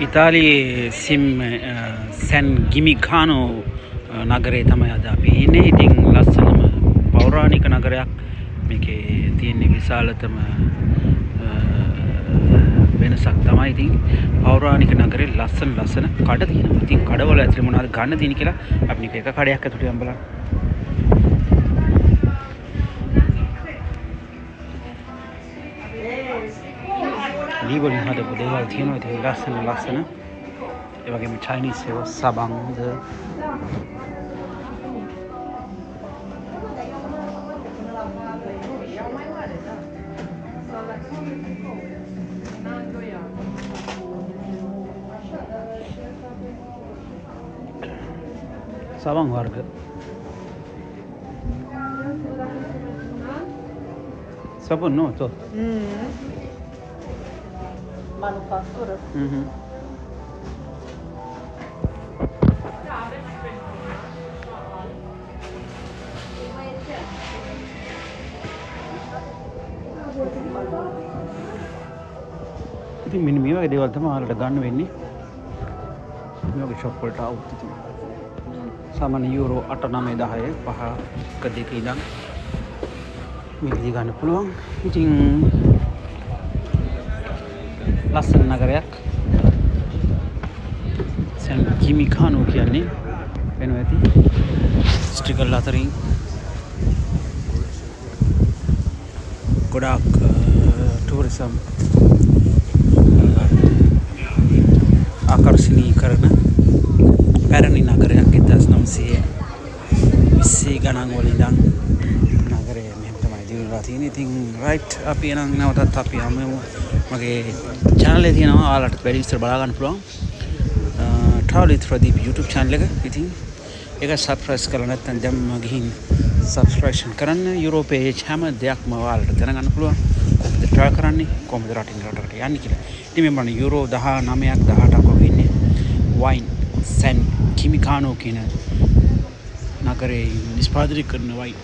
ඉතාලියේ San ගිමිකානෝ නගරේ තමයි අද අපි ඉන්නේ. ඉතින් ලස්සනම පෞරාණික නගරයක්. මේකේ තියෙන විශාලතම වෙනසක් තමයි ඉතින් පෞරාණික නගරේ ලස්සන කඩ තියෙනවා. ඉතින් කඩවල ඇතුලේ මොනවද ගන්න තියෙන කියලා අපි නික එක කඩයක් ඇතුලට යන්න බලන්න. දීවලින් හදපු දේවල් තියෙනවා. ඉතින් ලස්සන ඒ වගේම චයිනීස් ඒවා සබන්ද sabang warga sabun no to manufaktur ඉතින් මෙන්න මේ වගේ දේවල් තමයි ඔයාලට ගන්න වෙන්නේ. මේ වගේ ෂොප් වලට આવුත් ඉතින් සාමාන්‍ය යුරෝ 8-9-10 5ක දෙක ඉඳන් මේකදී ගන්න පුළුවන්. ඉතින් ලස්සන නගරයක් සැන් ගිමිකානෝ කියන්නේ වෙනවා ඇති. ස්ටිකල් අතරින් ගොඩාක් ටූරිසම් ආකර්ෂණීය කරන පැරණි නගරයක්. 1920 ගණන් වල ඉඳන් නගරය මෙහෙම තමයි දියුණුවලා තියෙන්නේ. ඉතින් රයිට් අපි එනම් නැවතත් අපි යමු. මගේ channel එකේ තියෙනවා ඔයාලට වැඩි විස්තර බලා ගන්න පුළුවන්. travel with Pradeep YouTube channel එක. ඉතින් ඒක subscribe කරලා නැත්නම් දැම්ම ගිහින් subscription කරන්න. යුරෝපයේ හැම දෙයක්ම ඔයාලට දැනගන්න පුළුවන්. කොහොමද try කරන්නේ, කොහොමද රටින් රටකට යන්නේ කියලා. ඉතින් මේ බලන්න යුරෝ 19ක් 18ක් වගේ ඉන්නේ. වයින් සැන් ගිමිකානෝ කියන නගරේ නිෂ්පාදනය කරන වයින්